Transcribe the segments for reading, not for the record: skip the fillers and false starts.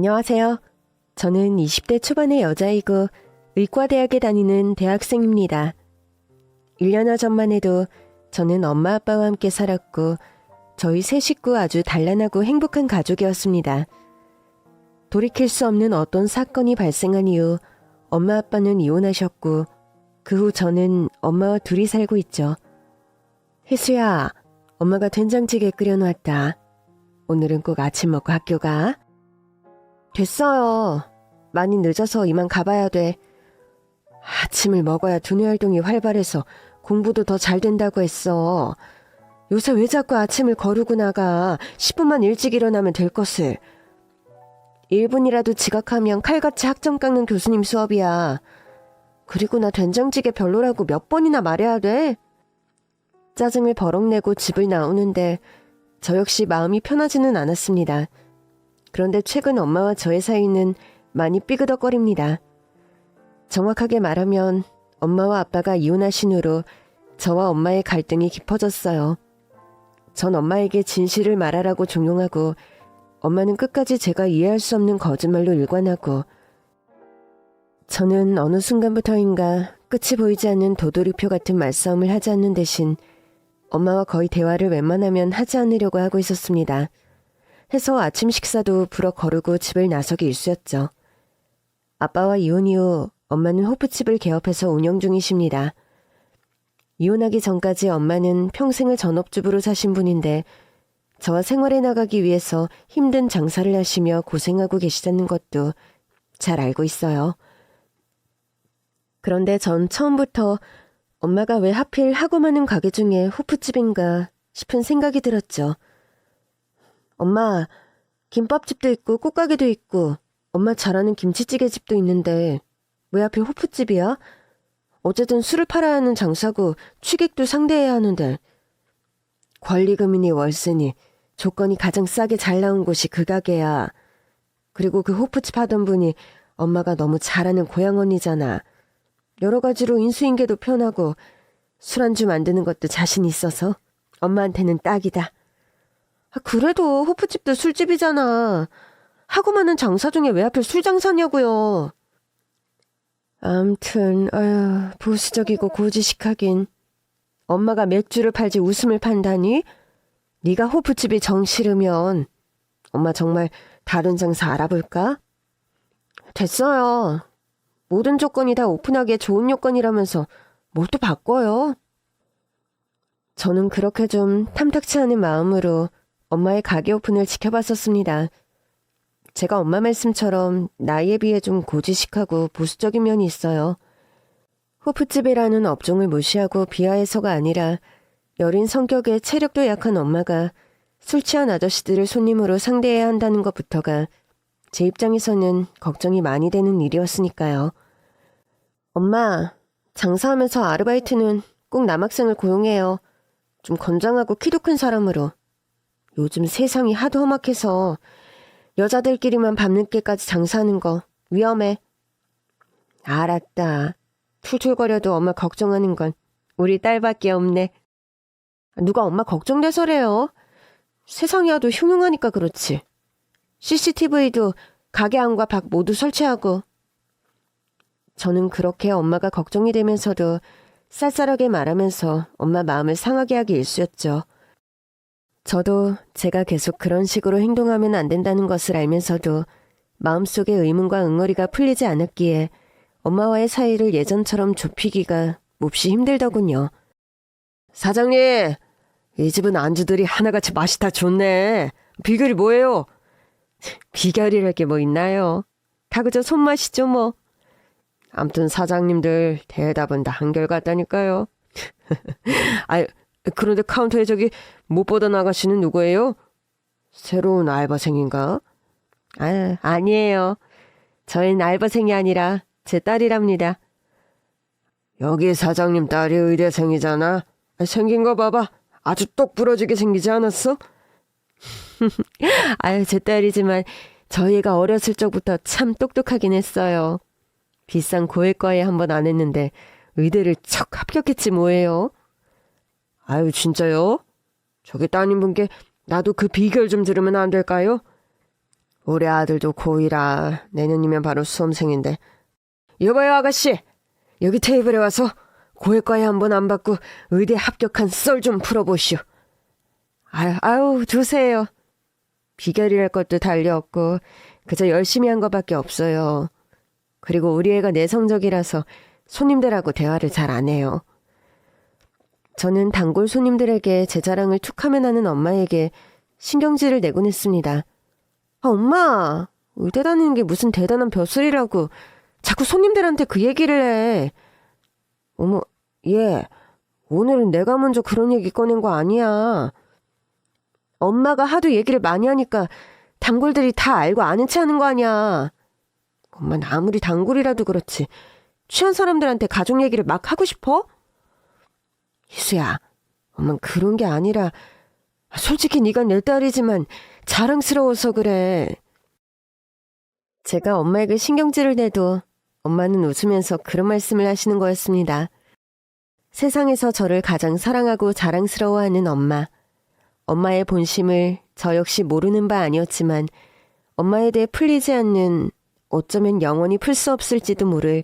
안녕하세요. 저는 20대 초반의 여자이고 의과대학에 다니는 대학생입니다. 1년여 전만 해도 저는 엄마 아빠와 함께 살았고 저희 세 식구 아주 단란하고 행복한 가족이었습니다. 돌이킬 수 없는 어떤 사건이 발생한 이후 엄마 아빠는 이혼하셨고 그 후 저는 엄마와 둘이 살고 있죠. 혜수야, 엄마가 된장찌개 끓여놓았다. 오늘은 꼭 아침 먹고 학교 가. 됐어요. 많이 늦어서 이만 가봐야 돼. 아침을 먹어야 두뇌 활동이 활발해서 공부도 더 잘 된다고 했어. 요새 왜 자꾸 아침을 거르고 나가. 10분만 일찍 일어나면 될 것을. 1분이라도 지각하면 칼같이 학점 깎는 교수님 수업이야. 그리고 나 된장찌개 별로라고 몇 번이나 말해야 돼? 짜증을 버럭 내고 집을 나오는데 저 역시 마음이 편하지는 않았습니다. 그런데 최근 엄마와 저의 사이는 많이 삐그덕거립니다. 정확하게 말하면 엄마와 아빠가 이혼하신 후로 저와 엄마의 갈등이 깊어졌어요. 전 엄마에게 진실을 말하라고 종용하고 엄마는 끝까지 제가 이해할 수 없는 거짓말로 일관하고 저는 어느 순간부터인가 끝이 보이지 않는 도돌이표 같은 말싸움을 하지 않는 대신 엄마와 거의 대화를 웬만하면 하지 않으려고 하고 있었습니다. 해서 아침 식사도 불어 거르고 집을 나서기 일쑤였죠. 아빠와 이혼 이후 엄마는 호프집을 개업해서 운영 중이십니다. 이혼하기 전까지 엄마는 평생을 전업주부로 사신 분인데 저와 생활해 나가기 위해서 힘든 장사를 하시며 고생하고 계시다는 것도 잘 알고 있어요. 그런데 전 처음부터 엄마가 왜 하필 하고 많은 가게 중에 호프집인가 싶은 생각이 들었죠. 엄마, 김밥집도 있고 꽃가게도 있고 엄마 잘하는 김치찌개집도 있는데 왜 하필 호프집이야? 어쨌든 술을 팔아야 하는 장사고 취객도 상대해야 하는데 권리금이니 월세니 조건이 가장 싸게 잘 나온 곳이 그 가게야. 그리고 그 호프집 하던 분이 엄마가 너무 잘하는 고향 언니잖아. 여러 가지로 인수인계도 편하고 술안주 만드는 것도 자신 있어서 엄마한테는 딱이다. 그래도 호프집도 술집이잖아. 하고 많은 장사 중에 왜 하필 술 장사냐고요. 암튼 아휴 보수적이고 고지식하긴. 엄마가 맥주를 팔지 웃음을 판다니? 네가 호프집이 정 싫으면 엄마 정말 다른 장사 알아볼까? 됐어요. 모든 조건이 다 오픈하기에 좋은 요건이라면서 뭘 또 바꿔요? 저는 그렇게 좀 탐탁치 않은 마음으로 엄마의 가게 오픈을 지켜봤었습니다. 제가 엄마 말씀처럼 나이에 비해 좀 고지식하고 보수적인 면이 있어요. 호프집이라는 업종을 무시하고 비하해서가 아니라 여린 성격에 체력도 약한 엄마가 술 취한 아저씨들을 손님으로 상대해야 한다는 것부터가 제 입장에서는 걱정이 많이 되는 일이었으니까요. 엄마, 장사하면서 아르바이트는 꼭 남학생을 고용해요. 좀 건장하고 키도 큰 사람으로. 요즘 세상이 하도 험악해서 여자들끼리만 밤늦게까지 장사하는 거 위험해. 알았다. 툴툴거려도 엄마 걱정하는 건 우리 딸밖에 없네. 누가 엄마 걱정돼서래요. 세상이 하도 흉흉하니까 그렇지. CCTV도 가게 안과 밖 모두 설치하고. 저는 그렇게 엄마가 걱정이 되면서도 쌀쌀하게 말하면서 엄마 마음을 상하게 하기 일쑤였죠. 저도 제가 계속 그런 식으로 행동하면 안 된다는 것을 알면서도 마음속의 의문과 응어리가 풀리지 않았기에 엄마와의 사이를 예전처럼 좁히기가 몹시 힘들더군요. 사장님, 이 집은 안주들이 하나같이 맛이 다 좋네. 비결이 뭐예요? 비결이랄 게 뭐 있나요? 다 그저 손맛이죠 뭐. 암튼 사장님들 대답은 다 한결같다니까요. 아유, 그런데 카운터에 저기 못 보던 아가씨는 누구예요? 새로운 알바생인가? 아니에요. 저희는 알바생이 아니라 제 딸이랍니다. 여기 사장님 딸이 의대생이잖아. 생긴 거 봐봐. 아주 똑 부러지게 생기지 않았어? 아유, 제 딸이지만 저희 애가 어렸을 적부터 참 똑똑하긴 했어요. 비싼 고액과에 한번 안 했는데 의대를 척 합격했지 뭐예요. 아유, 진짜요? 저기 따님분께 나도 그 비결 좀 들으면 안 될까요? 우리 아들도 고1아. 내년이면 바로 수험생인데. 여봐요 아가씨. 여기 테이블에 와서 고액과에 한번 안 받고 의대 합격한 썰 좀 풀어보시오. 아유 두세요. 비결이랄 것도 달리 없고 그저 열심히 한 것밖에 없어요. 그리고 우리 애가 내성적이라서 손님들하고 대화를 잘 안 해요. 저는 단골 손님들에게 제 자랑을 툭하면 하는 엄마에게 신경질을 내곤 했습니다. 엄마, 의대 다니는 게 무슨 대단한 벼슬이라고 자꾸 손님들한테 그 얘기를 해. 어머, 얘, 오늘은 내가 먼저 그런 얘기 꺼낸 거 아니야. 엄마가 하도 얘기를 많이 하니까 단골들이 다 알고 아는 체 하는 거 아니야. 엄마는 아무리 단골이라도 그렇지 취한 사람들한테 가족 얘기를 막 하고 싶어? 희수야, 엄만 그런 게 아니라 솔직히 네가 내 딸이지만 자랑스러워서 그래. 제가 엄마에게 신경질을 내도 엄마는 웃으면서 그런 말씀을 하시는 거였습니다. 세상에서 저를 가장 사랑하고 자랑스러워하는 엄마. 엄마의 본심을 저 역시 모르는 바 아니었지만 엄마에 대해 풀리지 않는, 어쩌면 영원히 풀 수 없을지도 모를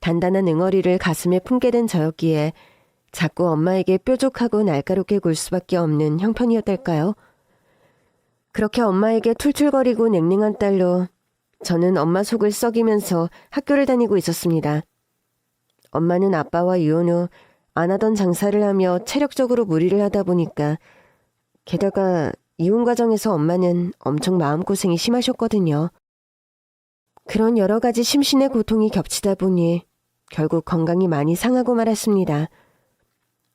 단단한 응어리를 가슴에 품게 된 저였기에 자꾸 엄마에게 뾰족하고 날카롭게 굴 수밖에 없는 형편이었달까요? 그렇게 엄마에게 툴툴거리고 냉랭한 딸로 저는 엄마 속을 썩이면서 학교를 다니고 있었습니다. 엄마는 아빠와 이혼 후 안 하던 장사를 하며 체력적으로 무리를 하다 보니까, 게다가 이혼 과정에서 엄마는 엄청 마음고생이 심하셨거든요. 그런 여러 가지 심신의 고통이 겹치다 보니 결국 건강이 많이 상하고 말았습니다.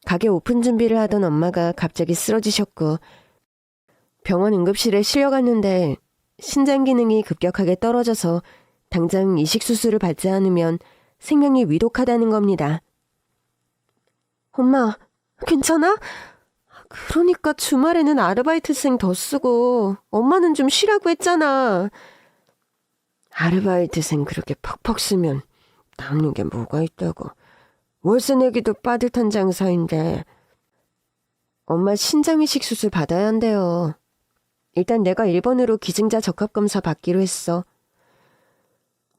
가게 오픈 준비를 하던 엄마가 갑자기 쓰러지셨고 병원 응급실에 실려갔는데 신장 기능이 급격하게 떨어져서 당장 이식 수술을 받지 않으면 생명이 위독하다는 겁니다. 엄마, 괜찮아? 그러니까 주말에는 아르바이트생 더 쓰고 엄마는 좀 쉬라고 했잖아. 아르바이트생 그렇게 퍽퍽 쓰면 남는 게 뭐가 있다고. 월세 내기도 빠듯한 장사인데. 엄마 신장이식 수술 받아야 한대요. 일단 내가 1번으로 기증자 적합검사 받기로 했어.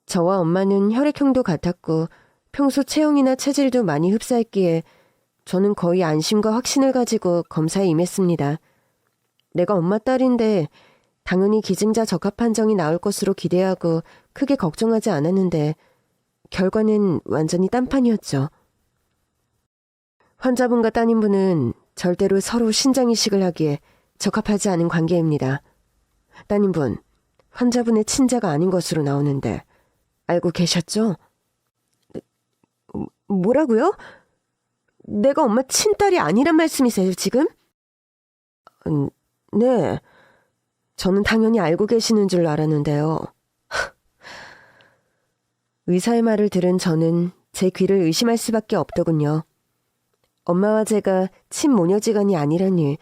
저와 엄마는 혈액형도 같았고 평소 체형이나 체질도 많이 흡사했기에 저는 거의 안심과 확신을 가지고 검사에 임했습니다. 내가 엄마 딸인데 당연히 기증자 적합 판정이 나올 것으로 기대하고 크게 걱정하지 않았는데 결과는 완전히 딴판이었죠. 환자분과 따님분은 절대로 서로 신장이식을 하기에 적합하지 않은 관계입니다. 따님분, 환자분의 친자가 아닌 것으로 나오는데 알고 계셨죠? 뭐라고요? 내가 엄마 친딸이 아니란 말씀이세요, 지금? 네. 저는 당연히 알고 계시는 줄 알았는데요. 의사의 말을 들은 저는 제 귀를 의심할 수밖에 없더군요. 엄마와 제가 친모녀지간이 아니라니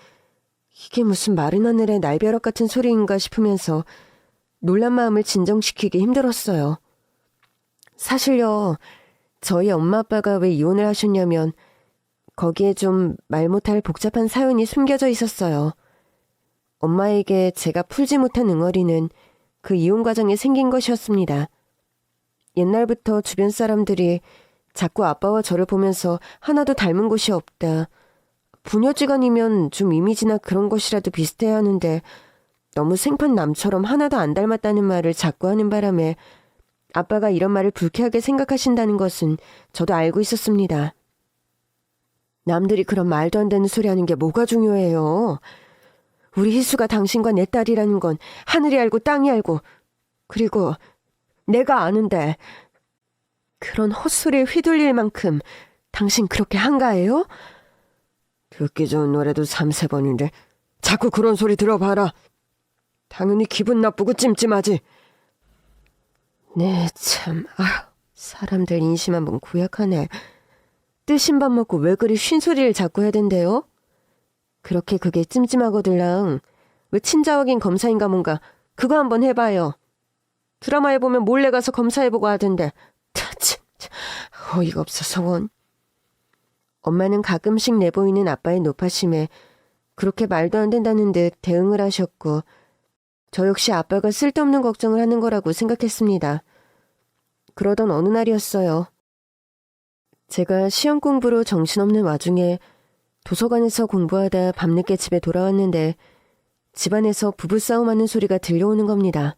이게 무슨 마른 하늘의 날벼락 같은 소리인가 싶으면서 놀란 마음을 진정시키기 힘들었어요. 사실요, 저희 엄마 아빠가 왜 이혼을 하셨냐면 거기에 좀 말 못할 복잡한 사연이 숨겨져 있었어요. 엄마에게 제가 풀지 못한 응어리는 그 이혼 과정에 생긴 것이었습니다. 옛날부터 주변 사람들이 자꾸 아빠와 저를 보면서 하나도 닮은 곳이 없다. 부녀지간이면 좀 이미지나 그런 것이라도 비슷해야 하는데 너무 생판 남처럼 하나도 안 닮았다는 말을 자꾸 하는 바람에 아빠가 이런 말을 불쾌하게 생각하신다는 것은 저도 알고 있었습니다. 남들이 그런 말도 안 되는 소리 하는 게 뭐가 중요해요. 우리 희수가 당신과 내 딸이라는 건 하늘이 알고 땅이 알고, 그리고 내가 아는데 그런 헛소리에 휘둘릴 만큼 당신 그렇게 한가해요? 듣기 좋은 노래도 3-4번인데 자꾸 그런 소리 들어봐라. 당연히 기분 나쁘고 찜찜하지. 네, 참, 사람들 인심 한번 구약하네. 뜨신 밥 먹고 왜 그리 쉰소리를 자꾸 해야 된대요? 그렇게 그게 찜찜하거들랑 왜 친자 확인 검사인가 뭔가 그거 한번 해봐요. 드라마에 보면 몰래 가서 검사해보고 하던데. 참, 어이가 없어서 원. 엄마는 가끔씩 내보이는 아빠의 노파심에 그렇게 말도 안 된다는 듯 대응을 하셨고 저 역시 아빠가 쓸데없는 걱정을 하는 거라고 생각했습니다. 그러던 어느 날이었어요. 제가 시험 공부로 정신없는 와중에 도서관에서 공부하다 밤늦게 집에 돌아왔는데 집안에서 부부싸움하는 소리가 들려오는 겁니다.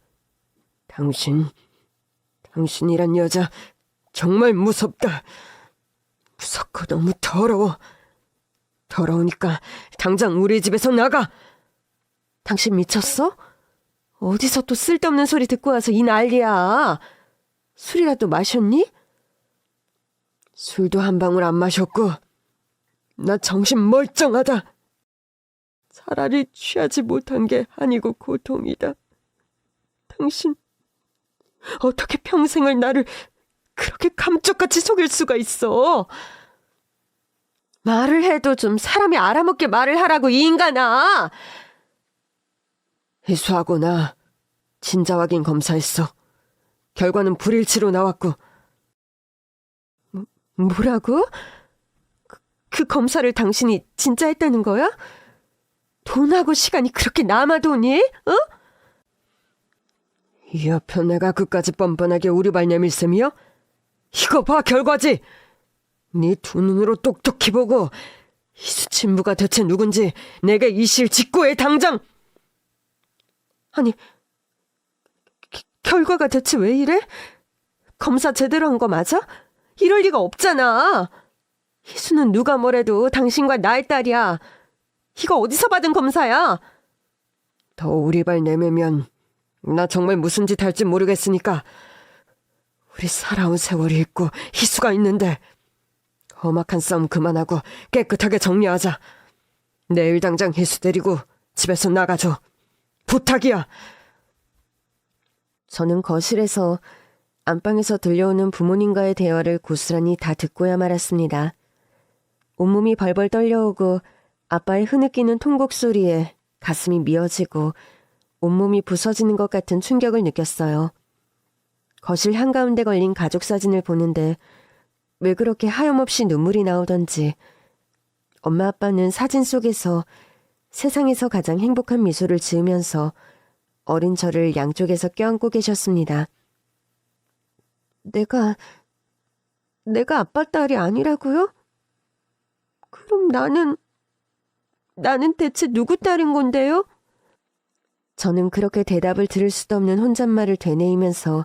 당신이란 여자 정말 무섭다. 무섭고 너무 더러워. 더러우니까 당장 우리 집에서 나가. 당신 미쳤어? 어디서 또 쓸데없는 소리 듣고 와서 이 난리야. 술이라도 마셨니? 술도 한 방울 안 마셨고 나 정신 멀쩡하다. 차라리 취하지 못한 게 아니고 고통이다. 당신 어떻게 평생을 나를 그렇게 감쪽같이 속일 수가 있어? 말을 해도 좀 사람이 알아먹게 말을 하라고, 이 인간아. 희수하고 나 진자 확인 검사했어. 결과는 불일치로 나왔고. 뭐라고? 그 검사를 당신이 진짜 했다는 거야? 돈하고 시간이 그렇게 남아도니? 어? 이 여표 내가 그까지 뻔뻔하게 우리발 내밀 셈이야? 이거 봐, 결과지! 네 두 눈으로 똑똑히 보고 희수 친부가 대체 누군지 내게 이실 직고해, 당장! 아니, 결과가 대체 왜 이래? 검사 제대로 한 거 맞아? 이럴 리가 없잖아. 희수는 누가 뭐래도 당신과 나의 딸이야. 이거 어디서 받은 검사야? 더 우리발 내밀면 나 정말 무슨 짓 할지 모르겠으니까 우리 살아온 세월이 있고 희수가 있는데 험악한 싸움 그만하고 깨끗하게 정리하자. 내일 당장 희수 데리고 집에서 나가줘. 부탁이야. 저는 거실에서 안방에서 들려오는 부모님과의 대화를 고스란히 다 듣고야 말았습니다. 온몸이 벌벌 떨려오고 아빠의 흐느끼는 통곡 소리에 가슴이 미어지고 온몸이 부서지는 것 같은 충격을 느꼈어요. 거실 한가운데 걸린 가족 사진을 보는데 왜 그렇게 하염없이 눈물이 나오던지 엄마 아빠는 사진 속에서 세상에서 가장 행복한 미소를 지으면서 어린 저를 양쪽에서 껴안고 계셨습니다. 내가 아빠 딸이 아니라고요? 그럼 나는 대체 누구 딸인 건데요? 저는 그렇게 대답을 들을 수도 없는 혼잣말을 되뇌이면서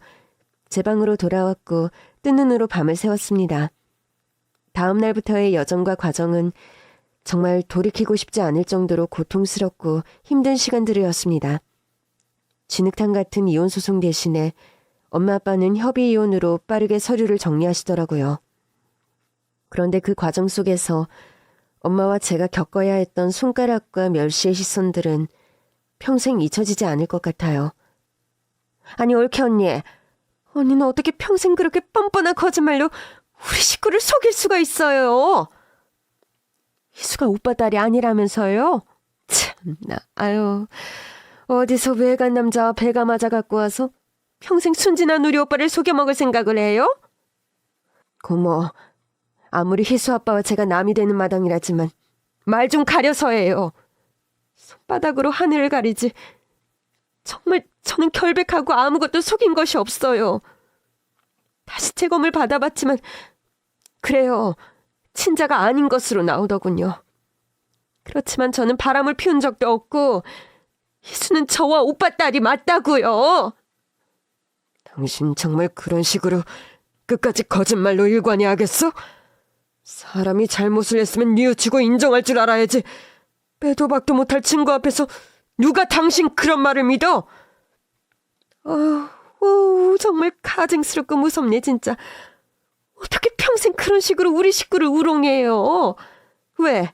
제 방으로 돌아왔고 뜬 눈으로 밤을 새웠습니다. 다음 날부터의 여정과 과정은 정말 돌이키고 싶지 않을 정도로 고통스럽고 힘든 시간들이었습니다. 진흙탕 같은 이혼 소송 대신에 엄마 아빠는 협의 이혼으로 빠르게 서류를 정리하시더라고요. 그런데 그 과정 속에서 엄마와 제가 겪어야 했던 손가락과 멸시의 시선들은 평생 잊혀지지 않을 것 같아요. 아니, 올케 언니. 언니는 어떻게 평생 그렇게 뻔뻔한 거짓말로 우리 식구를 속일 수가 있어요? 희수가 오빠 딸이 아니라면서요? 참나, 아유. 어디서 외간 남자와 배가 맞아 갖고 와서 평생 순진한 우리 오빠를 속여먹을 생각을 해요? 고모, 아무리 희수 아빠와 제가 남이 되는 마당이라지만 말 좀 가려서 해요. 손바닥으로 하늘을 가리지. 정말 저는 결백하고 아무것도 속인 것이 없어요. 다시 재검을 받아봤지만 그래요. 친자가 아닌 것으로 나오더군요. 그렇지만 저는 바람을 피운 적도 없고 희수는 저와 오빠 딸이 맞다고요. 당신 정말 그런 식으로 끝까지 거짓말로 일관해야겠어? 사람이 잘못을 했으면 뉘우치고 인정할 줄 알아야지. 빼도 박도 못할 친구 앞에서 누가 당신 그런 말을 믿어? 정말 가증스럽고 무섭네 진짜. 어떻게 평생 그런 식으로 우리 식구를 우롱해요? 왜?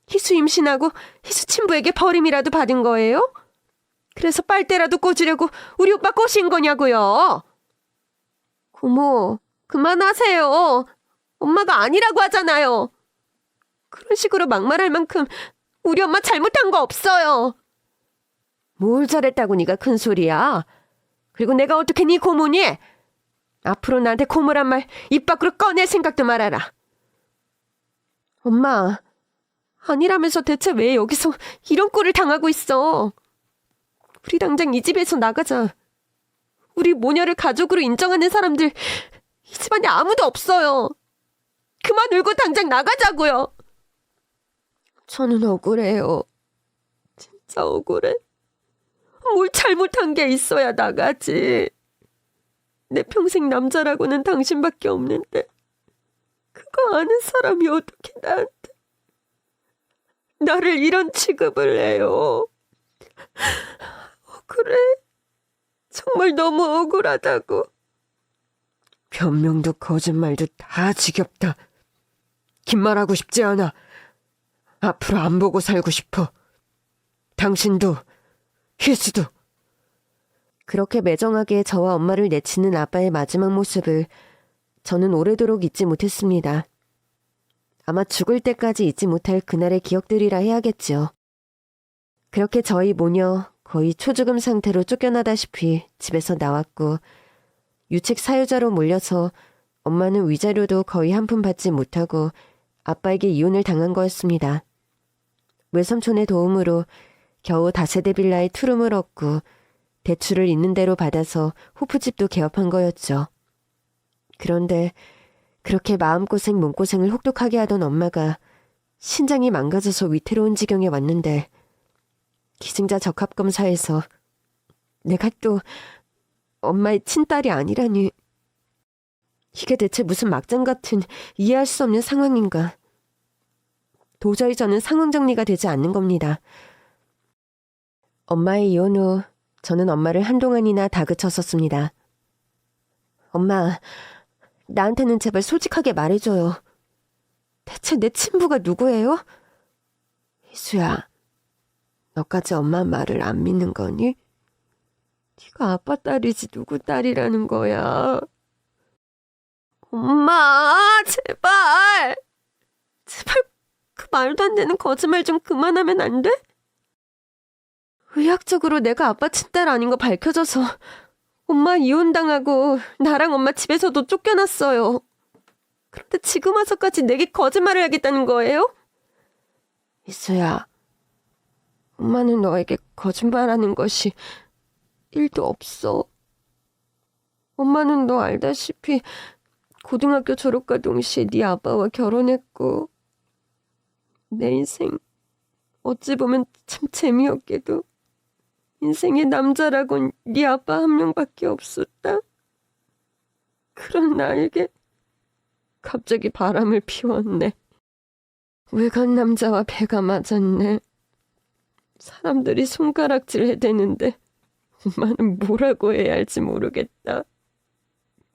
희수 임신하고 희수 친부에게 버림이라도 받은 거예요? 그래서 빨대라도 꽂으려고 우리 오빠 꼬신 거냐고요? 고모, 그만하세요. 엄마가 아니라고 하잖아요. 그런 식으로 막말할 만큼 우리 엄마 잘못한 거 없어요. 뭘 잘했다고 네가 큰 소리야. 그리고 내가 어떻게 네 고모니? 앞으로 나한테 고모란 말 입 밖으로 꺼낼 생각도 말아라. 엄마, 아니라면서 대체 왜 여기서 이런 꼴을 당하고 있어? 우리 당장 이 집에서 나가자. 우리 모녀를 가족으로 인정하는 사람들 이 집안에 아무도 없어요. 그만 울고 당장 나가자고요. 저는 억울해요. 진짜 억울해. 뭘 잘못한 게 있어야 나가지. 내 평생 남자라고는 당신밖에 없는데 그거 아는 사람이 어떻게 나를 이런 취급을 해요. 억울해. 정말 너무 억울하다고. 변명도 거짓말도 다 지겹다. 긴 말하고 싶지 않아. 앞으로 안 보고 살고 싶어. 당신도 희수도. 그렇게 매정하게 저와 엄마를 내치는 아빠의 마지막 모습을 저는 오래도록 잊지 못했습니다. 아마 죽을 때까지 잊지 못할 그날의 기억들이라 해야겠죠. 그렇게 저희 모녀 거의 초죽음 상태로 쫓겨나다시피 집에서 나왔고 유책 사유자로 몰려서 엄마는 위자료도 거의 한 푼 받지 못하고 아빠에게 이혼을 당한 거였습니다. 외삼촌의 도움으로 겨우 다세대 빌라에 투룸을 얻고 대출을 있는 대로 받아서 호프집도 개업한 거였죠. 그런데 그렇게 마음고생 몸고생을 혹독하게 하던 엄마가 신장이 망가져서 위태로운 지경에 왔는데 기증자 적합검사에서 내가 또 엄마의 친딸이 아니라니. 이게 대체 무슨 막장 같은 이해할 수 없는 상황인가. 도저히 저는 상황 정리가 되지 않는 겁니다. 엄마의 이혼 후 저는 엄마를 한동안이나 다그쳤었습니다. 엄마, 나한테는 제발 솔직하게 말해줘요. 대체 내 친부가 누구예요? 희수야, 너까지 엄마 말을 안 믿는 거니? 네가 아빠 딸이지 누구 딸이라는 거야. 엄마, 제발. 제발 그 말도 안 되는 거짓말 좀 그만하면 안 돼? 의학적으로 내가 아빠 친딸 아닌 거 밝혀져서 엄마 이혼당하고 나랑 엄마 집에서도 쫓겨났어요. 그런데 지금 와서까지 내게 거짓말을 하겠다는 거예요? 희수야, 엄마는 너에게 거짓말하는 것이 1도 없어. 엄마는 너 알다시피 고등학교 졸업과 동시에 네 아빠와 결혼했고 내 인생 어찌 보면 참 재미없게도 인생의 남자라곤 네 아빠 한 명밖에 없었다. 그런 나에게 갑자기 바람을 피웠네. 외간 남자와 배가 맞았네. 사람들이 손가락질 해대는데 엄마는 뭐라고 해야 할지 모르겠다.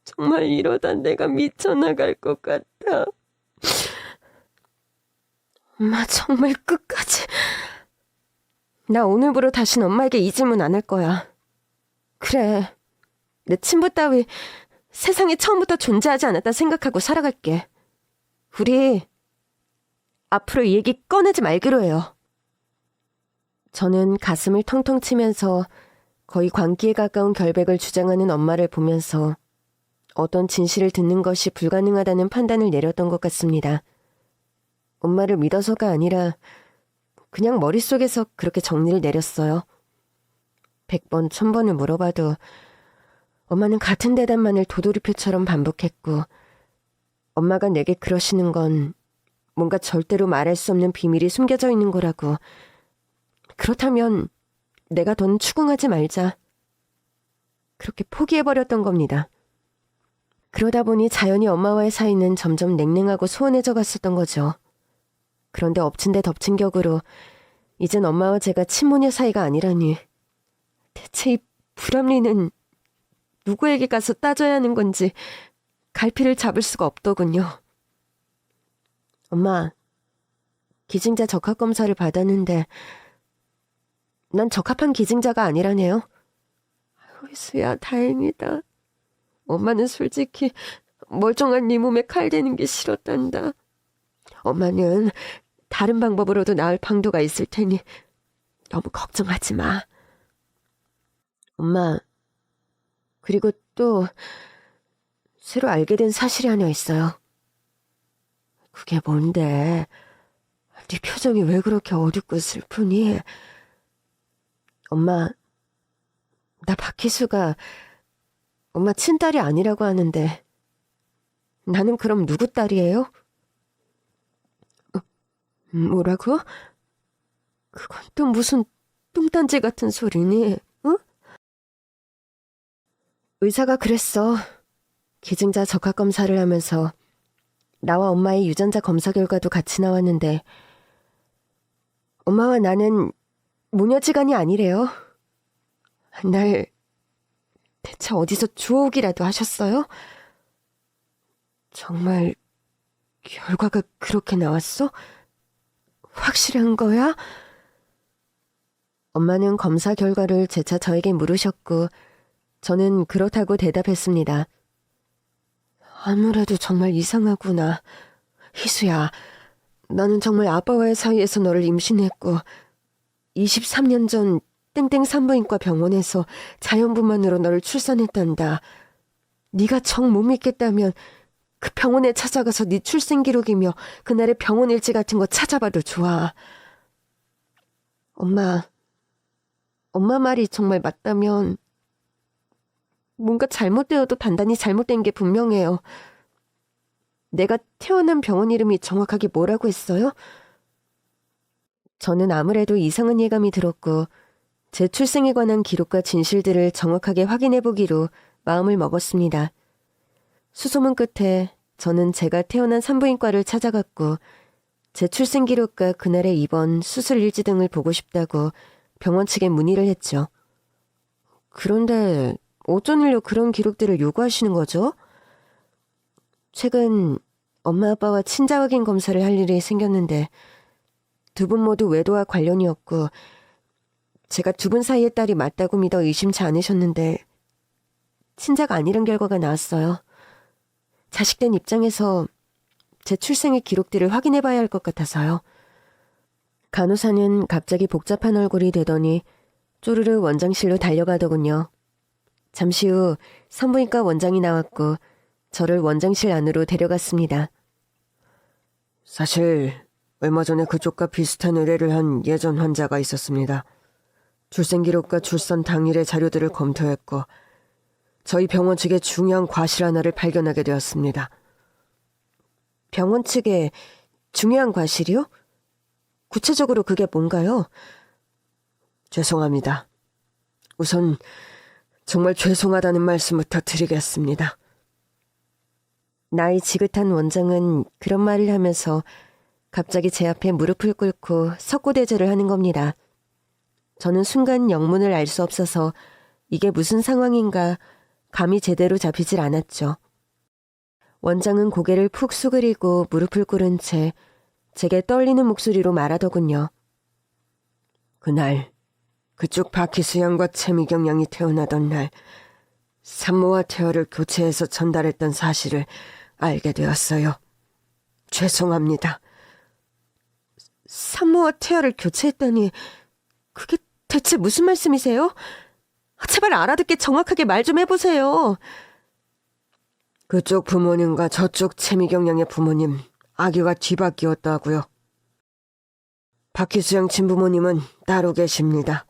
정말 이러다 내가 미쳐나갈 것 같아. 엄마 정말 끝까지. 나 오늘부로 다신 엄마에게 이 질문 안 할 거야. 그래, 내 친부 따위 세상에 처음부터 존재하지 않았다 생각하고 살아갈게. 우리 앞으로 이 얘기 꺼내지 말기로 해요. 저는 가슴을 텅텅 치면서 거의 광기에 가까운 결백을 주장하는 엄마를 보면서 어떤 진실을 듣는 것이 불가능하다는 판단을 내렸던 것 같습니다. 엄마를 믿어서가 아니라 그냥 머릿속에서 그렇게 정리를 내렸어요. 100번, 1000번을 물어봐도 엄마는 같은 대답만을 도돌이표처럼 반복했고 엄마가 내게 그러시는 건 뭔가 절대로 말할 수 없는 비밀이 숨겨져 있는 거라고. 그렇다면 내가 더는 추궁하지 말자. 그렇게 포기해버렸던 겁니다. 그러다 보니 자연히 엄마와의 사이는 점점 냉랭하고 소원해져 갔었던 거죠. 그런데 엎친 데 덮친 격으로 이젠 엄마와 제가 친모녀 사이가 아니라니. 대체 이 불합리는 누구에게 가서 따져야 하는 건지 갈피를 잡을 수가 없더군요. 엄마, 기증자 적합검사를 받았는데 난 적합한 기증자가 아니라네요. 희수야, 다행이다. 엄마는 솔직히 멀쩡한 네 몸에 칼 대는 게 싫었단다. 엄마는 다른 방법으로도 나을 방도가 있을 테니 너무 걱정하지 마. 엄마, 그리고 또 새로 알게 된 사실이 하나 있어요. 그게 뭔데? 네 표정이 왜 그렇게 어둡고 슬프니? 엄마, 나 박희수가 엄마 친딸이 아니라고 하는데 나는 그럼 누구 딸이에요? 뭐라고? 그건 또 무슨 뚱딴지 같은 소리니? 응? 의사가 그랬어. 기증자 적합검사를 하면서 나와 엄마의 유전자 검사 결과도 같이 나왔는데 엄마와 나는 모녀지간이 아니래요. 날 대체 어디서 주워오기라도 하셨어요? 정말 결과가 그렇게 나왔어? 확실한 거야? 엄마는 검사 결과를 재차 저에게 물으셨고 저는 그렇다고 대답했습니다. 아무래도 정말 이상하구나. 희수야, 나는 정말 아빠와의 사이에서 너를 임신했고 23년 전 땡땡 산부인과 병원에서 자연분만으로 너를 출산했단다. 네가 정 못 믿겠다면 그 병원에 찾아가서 네 출생 기록이며 그날의 병원 일지 같은 거 찾아봐도 좋아. 엄마 말이 정말 맞다면 뭔가 잘못되어도 단단히 잘못된 게 분명해요. 내가 태어난 병원 이름이 정확하게 뭐라고 했어요? 저는 아무래도 이상한 예감이 들었고 제 출생에 관한 기록과 진실들을 정확하게 확인해보기로 마음을 먹었습니다. 수소문 끝에 저는 제가 태어난 산부인과를 찾아갔고 제 출생 기록과 그날의 입원, 수술 일지 등을 보고 싶다고 병원 측에 문의를 했죠. 그런데 어쩐 일로 그런 기록들을 요구하시는 거죠? 최근 엄마 아빠와 친자 확인 검사를 할 일이 생겼는데 두 분 모두 외도와 관련이었고 제가 두 분 사이의 딸이 맞다고 믿어 의심치 않으셨는데 친자가 아니란 결과가 나왔어요. 자식된 입장에서 제 출생의 기록들을 확인해봐야 할 것 같아서요. 간호사는 갑자기 복잡한 얼굴이 되더니 쪼르르 원장실로 달려가더군요. 잠시 후 산부인과 원장이 나왔고 저를 원장실 안으로 데려갔습니다. 사실 얼마 전에 그쪽과 비슷한 의뢰를 한 예전 환자가 있었습니다. 출생 기록과 출산 당일의 자료들을 검토했고 저희 병원 측에 중요한 과실 하나를 발견하게 되었습니다. 병원 측에 중요한 과실이요? 구체적으로 그게 뭔가요? 죄송합니다. 우선 정말 죄송하다는 말씀부터 드리겠습니다. 나이 지긋한 원장은 그런 말을 하면서 갑자기 제 앞에 무릎을 꿇고 석고대죄를 하는 겁니다. 저는 순간 영문을 알 수 없어서 이게 무슨 상황인가 감이 제대로 잡히질 않았죠. 원장은 고개를 푹 수그리고 무릎을 꿇은 채 제게 떨리는 목소리로 말하더군요. 그날 그쪽 박희수 양과 최미경 양이 태어나던 날 산모와 태아를 교체해서 전달했던 사실을 알게 되었어요. 죄송합니다. 산모와 태아를 교체했다니 그게 대체 무슨 말씀이세요? 제발 알아듣게 정확하게 말 좀 해보세요. 그쪽 부모님과 저쪽 최미경 양의 부모님 아기가 뒤바뀌었다고요. 박희수 양 친부모님은 따로 계십니다.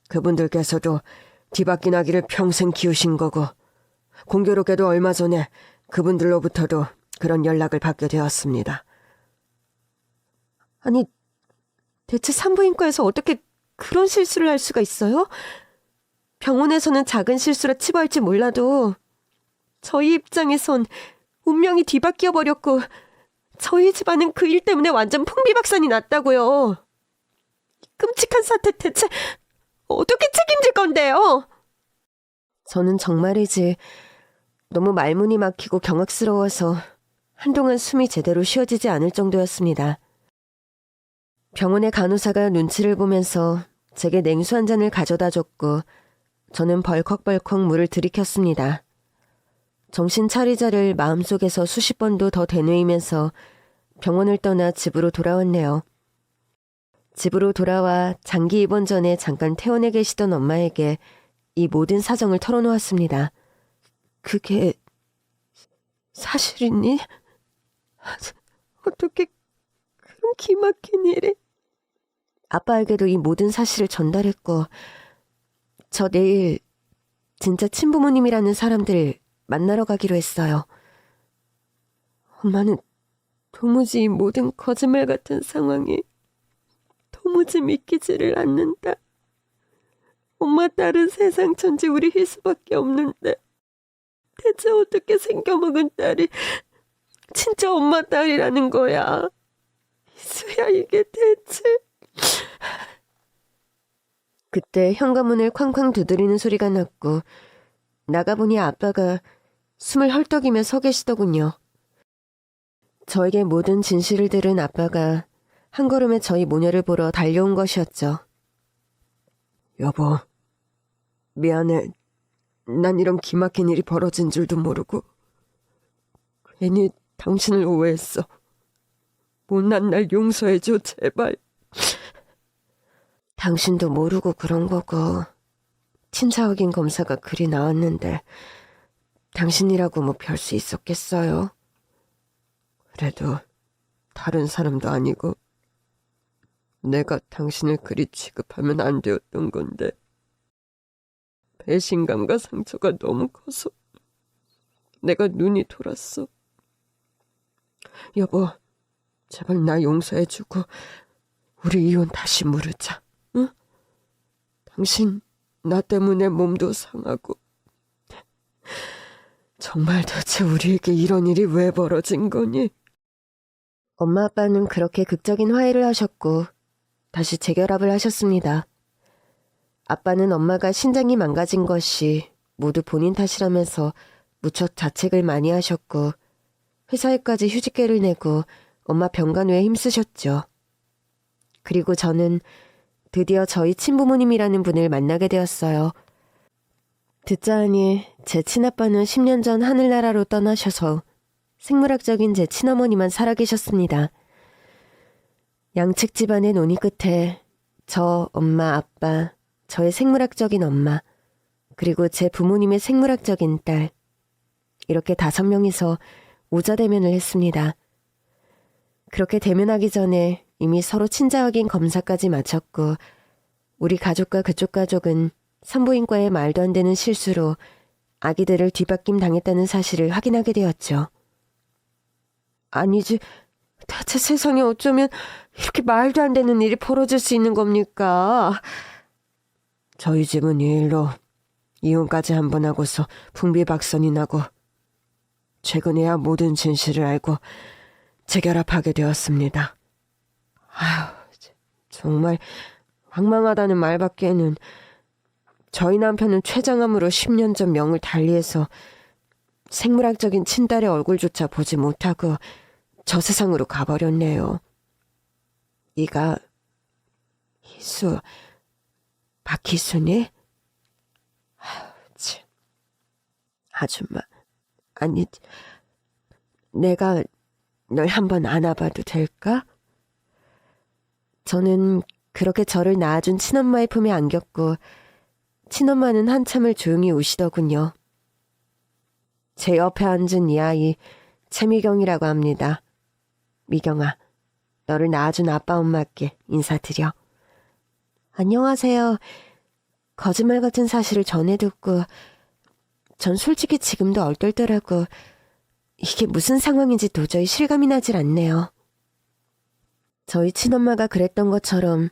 그분들께서도 뒤바뀐 아기를 평생 키우신 거고 공교롭게도 얼마 전에 그분들로부터도 그런 연락을 받게 되었습니다. 아니, 대체 산부인과에서 어떻게 그런 실수를 할 수가 있어요? 병원에서는 작은 실수라 치부할지 몰라도 저희 입장에선 운명이 뒤바뀌어 버렸고 저희 집안은 그 일 때문에 완전 풍비박산이 났다고요. 끔찍한 사태 대체 어떻게 책임질 건데요? 저는 정말이지 너무 말문이 막히고 경악스러워서 한동안 숨이 제대로 쉬어지지 않을 정도였습니다. 병원의 간호사가 눈치를 보면서 제게 냉수 한 잔을 가져다 줬고 저는 벌컥벌컥 물을 들이켰습니다. 정신 차리자를 마음속에서 수십 번도 더 되뇌이면서 병원을 떠나 집으로 돌아왔네요. 집으로 돌아와 장기 입원 전에 잠깐 퇴원해 계시던 엄마에게 이 모든 사정을 털어놓았습니다. 그게 사실이니? 어떻게 그런 기막힌 일이? 아빠에게도 이 모든 사실을 전달했고 저 내일 진짜 친부모님이라는 사람들 만나러 가기로 했어요. 엄마는 도무지 이 모든 거짓말 같은 상황이 도무지 믿기지를 않는다. 엄마 딸은 세상 천지 우리 희수밖에 없는데 대체 어떻게 생겨먹은 딸이 진짜 엄마 딸이라는 거야. 희수야, 이게 대체. 그때 현관문을 쾅쾅 두드리는 소리가 났고 나가보니 아빠가 숨을 헐떡이며 서 계시더군요. 저에게 모든 진실을 들은 아빠가 한 걸음에 저희 모녀를 보러 달려온 것이었죠. 여보, 미안해. 난 이런 기막힌 일이 벌어진 줄도 모르고 괜히 당신을 오해했어. 못난 날 용서해줘, 제발. 당신도 모르고 그런 거고 친자 확인 검사가 그리 나왔는데 당신이라고 뭐 별 수 있었겠어요? 그래도 다른 사람도 아니고 내가 당신을 그리 취급하면 안 되었던 건데 배신감과 상처가 너무 커서 내가 눈이 돌았어. 여보, 제발 나 용서해주고 우리 이혼 다시 무르자. 응? 당신 나 때문에 몸도 상하고 정말 대체 우리에게 이런 일이 왜 벌어진 거니? 엄마 아빠는 그렇게 극적인 화해를 하셨고 다시 재결합을 하셨습니다. 아빠는 엄마가 신장이 망가진 것이 모두 본인 탓이라면서 무척 자책을 많이 하셨고 회사에까지 휴직계를 내고 엄마 병간호에 힘쓰셨죠. 그리고 저는 드디어 저희 친부모님이라는 분을 만나게 되었어요. 듣자 하니 제 친아빠는 10년 전 하늘나라로 떠나셔서 생물학적인 제 친어머니만 살아계셨습니다. 양측 집안의 논의 끝에 저, 엄마, 아빠, 저의 생물학적인 엄마, 그리고 제 부모님의 생물학적인 딸, 이렇게 5명이서 오자대면을 했습니다. 그렇게 대면하기 전에 이미 서로 친자 확인 검사까지 마쳤고 우리 가족과 그쪽 가족은 산부인과의 말도 안 되는 실수로 아기들을 뒤바뀜 당했다는 사실을 확인하게 되었죠. 아니지, 대체 세상에 어쩌면 이렇게 말도 안 되는 일이 벌어질 수 있는 겁니까? 저희 집은 이 일로 이혼까지 한 번 하고서 풍비박산이 나고 최근에야 모든 진실을 알고 재결합하게 되었습니다. 아휴, 정말 황망하다는 말밖에는 저희 남편은 췌장암으로 10년 전 명을 달리해서 생물학적인 친딸의 얼굴조차 보지 못하고 저 세상으로 가버렸네요. 네가 희수, 박희수니? 아휴, 참. 아줌마, 아니, 내가 널 한번 안아봐도 될까? 저는 그렇게 저를 낳아준 친엄마의 품에 안겼고 친엄마는 한참을 조용히 우시더군요. 제 옆에 앉은 이 아이 최미경이라고 합니다. 미경아, 너를 낳아준 아빠 엄마께 인사드려. 안녕하세요. 거짓말 같은 사실을 전해 듣고 전 솔직히 지금도 얼떨떨하고 이게 무슨 상황인지 도저히 실감이 나질 않네요. 저희 친엄마가 그랬던 것처럼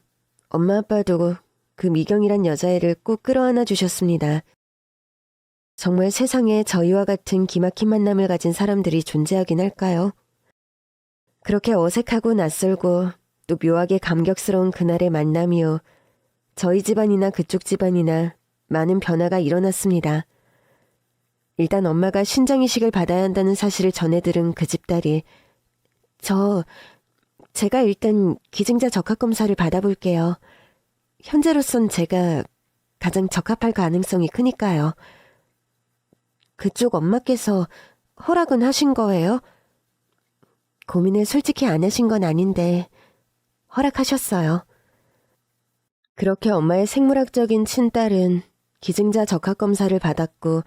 엄마 아빠도 그 미경이란 여자애를 꼭 끌어안아 주셨습니다. 정말 세상에 저희와 같은 기막힌 만남을 가진 사람들이 존재하긴 할까요? 그렇게 어색하고 낯설고 또 묘하게 감격스러운 그날의 만남이요. 저희 집안이나 그쪽 집안이나 많은 변화가 일어났습니다. 일단 엄마가 신장이식을 받아야 한다는 사실을 전해 들은 그 집딸이 제가 일단 기증자 적합검사를 받아볼게요. 현재로선 제가 가장 적합할 가능성이 크니까요. 그쪽 엄마께서 허락은 하신 거예요? 고민을 솔직히 안 하신 건 아닌데 허락하셨어요. 그렇게 엄마의 생물학적인 친딸은 기증자 적합검사를 받았고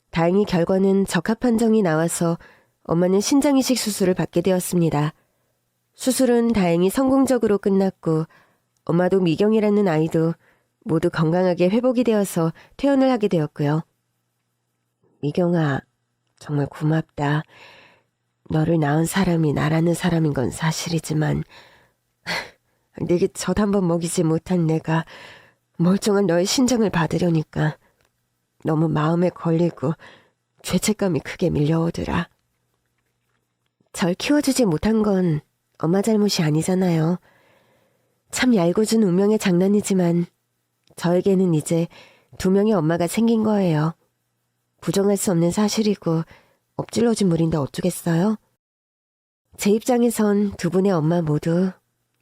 다행히 결과는 적합 판정이 나와서 엄마는 신장이식 수술을 받게 되었습니다. 수술은 다행히 성공적으로 끝났고 엄마도 미경이라는 아이도 모두 건강하게 회복이 되어서 퇴원을 하게 되었고요. 미경아, 정말 고맙다. 너를 낳은 사람이 나라는 사람인 건 사실이지만 네게 젖 한 번 먹이지 못한 내가 멀쩡한 너의 신장을 받으려니까 너무 마음에 걸리고 죄책감이 크게 밀려오더라. 절 키워주지 못한 건 엄마 잘못이 아니잖아요. 참 얄궂은 운명의 장난이지만 저에게는 이제 2명의 엄마가 생긴 거예요. 부정할 수 없는 사실이고 엎질러진 물인데 어쩌겠어요? 제 입장에선 2분의 엄마 모두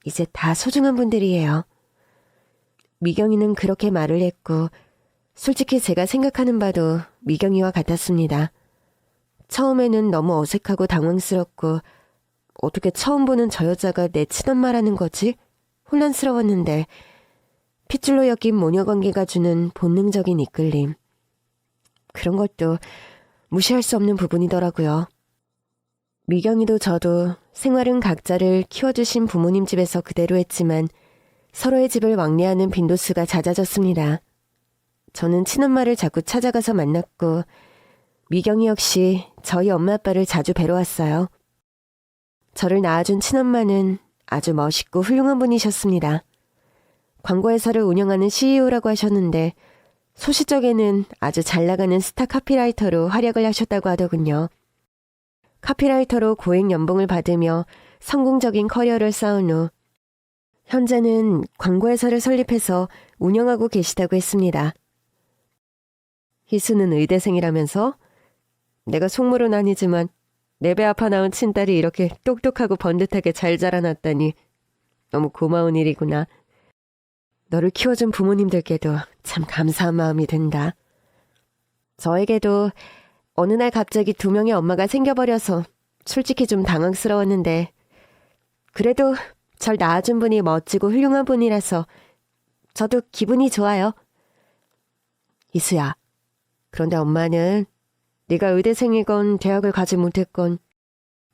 이제 다 소중한 분들이에요. 미경이는 그렇게 말을 했고 솔직히 제가 생각하는 바도 미경이와 같았습니다. 처음에는 너무 어색하고 당황스럽고 어떻게 처음 보는 저 여자가 내 친엄마라는 거지? 혼란스러웠는데 핏줄로 엮인 모녀관계가 주는 본능적인 이끌림. 그런 것도 무시할 수 없는 부분이더라고요. 미경이도 저도 생활은 각자를 키워주신 부모님 집에서 그대로 했지만 서로의 집을 왕래하는 빈도수가 잦아졌습니다. 저는 친엄마를 자꾸 찾아가서 만났고 미경이 역시 저희 엄마 아빠를 자주 뵈러 왔어요. 저를 낳아준 친엄마는 아주 멋있고 훌륭한 분이셨습니다. 광고회사를 운영하는 CEO라고 하셨는데 소시적에는 아주 잘 나가는 스타 카피라이터로 활약을 하셨다고 하더군요. 카피라이터로 고액 연봉을 받으며 성공적인 커리어를 쌓은 후 현재는 광고회사를 설립해서 운영하고 계시다고 했습니다. 희수는 의대생이라면서? 내가 속물은 아니지만 내 배 아파 낳은 친딸이 이렇게 똑똑하고 번듯하게 잘 자라났다니 너무 고마운 일이구나. 너를 키워준 부모님들께도 참 감사한 마음이 든다. 저에게도 어느 날 갑자기 2명의 엄마가 생겨버려서 솔직히 좀 당황스러웠는데 그래도 절 낳아준 분이 멋지고 훌륭한 분이라서 저도 기분이 좋아요. 이수야, 그런데 엄마는 네가 의대생이건 대학을 가지 못했건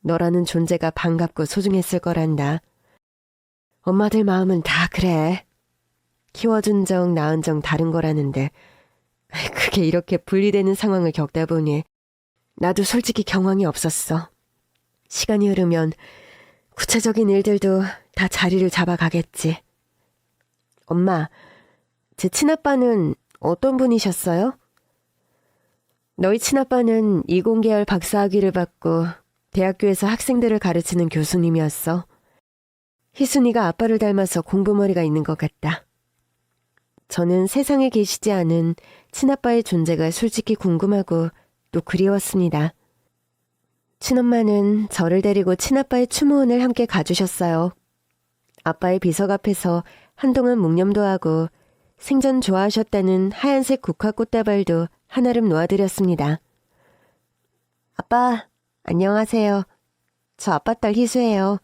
너라는 존재가 반갑고 소중했을 거란다. 엄마들 마음은 다 그래. 키워준 정, 낳은 정 다른 거라는데 그게 이렇게 분리되는 상황을 겪다 보니 나도 솔직히 경황이 없었어. 시간이 흐르면 구체적인 일들도 다 자리를 잡아가겠지. 엄마, 제 친아빠는 어떤 분이셨어요? 너희 친아빠는 이공계열 박사학위를 받고 대학교에서 학생들을 가르치는 교수님이었어. 희순이가 아빠를 닮아서 공부머리가 있는 것 같다. 저는 세상에 계시지 않은 친아빠의 존재가 솔직히 궁금하고 또 그리웠습니다. 친엄마는 저를 데리고 친아빠의 추모원을 함께 가주셨어요. 아빠의 비석 앞에서 한동안 묵념도 하고 생전 좋아하셨다는 하얀색 국화 꽃다발도 한아름 놓아드렸습니다. 아빠, 안녕하세요. 저 아빠 딸 희수예요.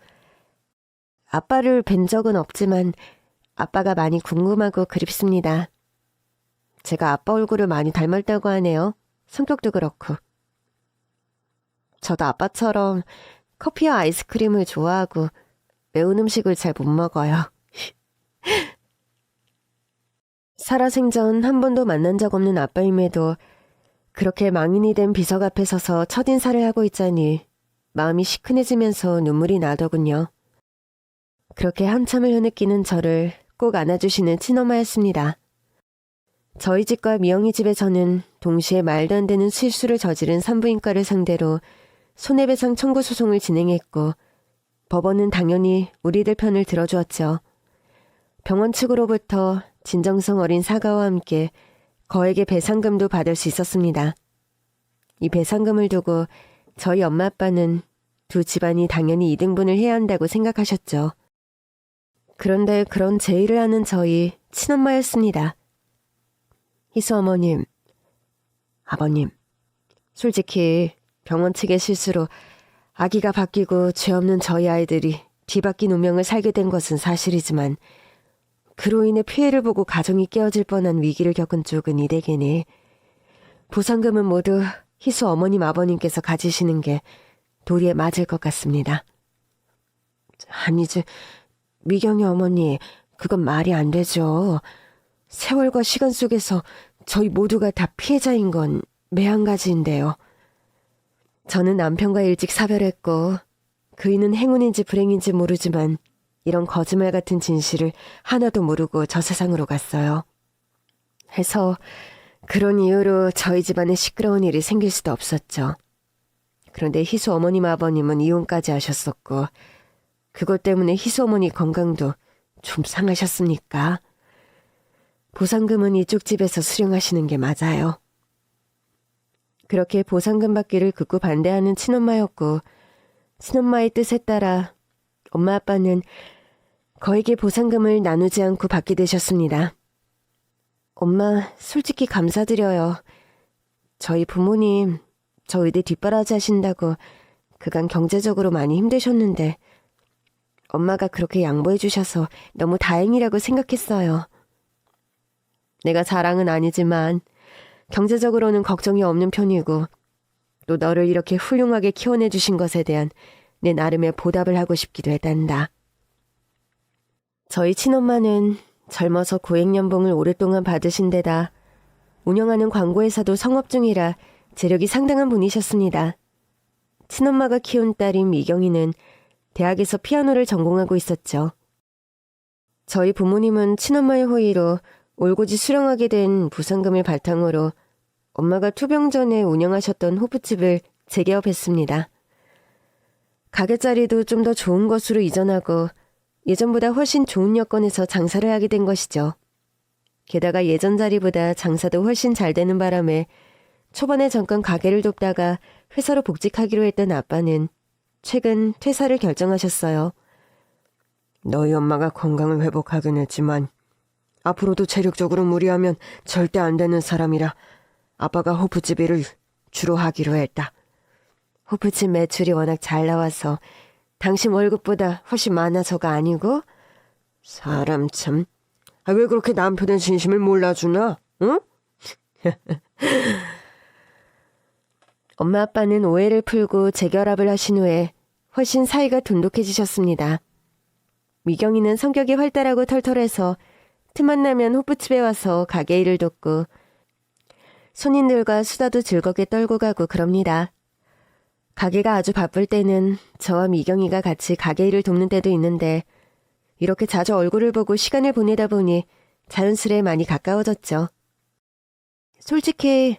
아빠를 뵌 적은 없지만 아빠가 많이 궁금하고 그립습니다. 제가 아빠 얼굴을 많이 닮았다고 하네요. 성격도 그렇고. 저도 아빠처럼 커피와 아이스크림을 좋아하고 매운 음식을 잘 못 먹어요. 살아생전 한 번도 만난 적 없는 아빠임에도 그렇게 망인이 된 비석 앞에 서서 첫인사를 하고 있자니 마음이 시큰해지면서 눈물이 나더군요. 그렇게 한참을 흐느끼는 저를 꼭 안아주시는 친엄마였습니다. 저희 집과 미영이 집에서는 동시에 말도 안 되는 실수를 저지른 산부인과를 상대로 손해배상 청구 소송을 진행했고 법원은 당연히 우리들 편을 들어주었죠. 병원 측으로부터 진정성 어린 사과와 함께 거액의 배상금도 받을 수 있었습니다. 이 배상금을 두고 저희 엄마 아빠는 두 집안이 당연히 이등분을 해야 한다고 생각하셨죠. 그런데 그런 제의를 하는 저희 친엄마였습니다. 희수 어머님, 아버님, 솔직히 병원 측의 실수로 아기가 바뀌고 죄 없는 저희 아이들이 뒤바뀐 운명을 살게 된 것은 사실이지만 그로 인해 피해를 보고 가정이 깨어질 뻔한 위기를 겪은 쪽은 이 댁이니 보상금은 모두 희수 어머님 아버님께서 가지시는 게 도리에 맞을 것 같습니다. 아니지, 미경이 어머니, 그건 말이 안 되죠. 세월과 시간 속에서 저희 모두가 다 피해자인 건 매한가지인데요. 저는 남편과 일찍 사별했고 그이는 행운인지 불행인지 모르지만 이런 거짓말 같은 진실을 하나도 모르고 저 세상으로 갔어요. 해서 그런 이유로 저희 집안에 시끄러운 일이 생길 수도 없었죠. 그런데 희수 어머님 아버님은 이혼까지 하셨었고 그것 때문에 희수 어머니 건강도 좀 상하셨습니까? 보상금은 이쪽 집에서 수령하시는 게 맞아요. 그렇게 보상금 받기를 극구 반대하는 친엄마였고 친엄마의 뜻에 따라 엄마 아빠는 거에게 보상금을 나누지 않고 받게 되셨습니다. 엄마, 솔직히 감사드려요. 저희 부모님 저 의대 뒷바라지 하신다고 그간 경제적으로 많이 힘드셨는데 엄마가 그렇게 양보해 주셔서 너무 다행이라고 생각했어요. 내가 자랑은 아니지만 경제적으로는 걱정이 없는 편이고 또 너를 이렇게 훌륭하게 키워내 주신 것에 대한 내 나름의 보답을 하고 싶기도 했단다. 저희 친엄마는 젊어서 고액연봉을 오랫동안 받으신 데다 운영하는 광고회사도 성업 중이라 재력이 상당한 분이셨습니다. 친엄마가 키운 딸인 미경이는 대학에서 피아노를 전공하고 있었죠. 저희 부모님은 친엄마의 호의로 올고지 수령하게 된 부상금을 바탕으로 엄마가 투병 전에 운영하셨던 호프집을 재개업했습니다. 가게 자리도 좀 더 좋은 곳으로 이전하고 예전보다 훨씬 좋은 여건에서 장사를 하게 된 것이죠. 게다가 예전 자리보다 장사도 훨씬 잘 되는 바람에 초반에 잠깐 가게를 돕다가 회사로 복직하기로 했던 아빠는 최근 퇴사를 결정하셨어요. 너희 엄마가 건강을 회복하긴 했지만 앞으로도 체력적으로 무리하면 절대 안 되는 사람이라 아빠가 호프집 일을 주로 하기로 했다. 호프집 매출이 워낙 잘 나와서 당신 월급보다 훨씬 많아서가 아니고 사람 참... 왜 그렇게 남편의 진심을 몰라주나? 응? 엄마 아빠는 오해를 풀고 재결합을 하신 후에 훨씬 사이가 돈독해지셨습니다. 미경이는 성격이 활달하고 털털해서 틈만 나면 호프집에 와서 가게 일을 돕고 손님들과 수다도 즐겁게 떨고 가고 그럽니다. 가게가 아주 바쁠 때는 저와 미경이가 같이 가게 일을 돕는 때도 있는데 이렇게 자주 얼굴을 보고 시간을 보내다 보니 자연스레 많이 가까워졌죠. 솔직히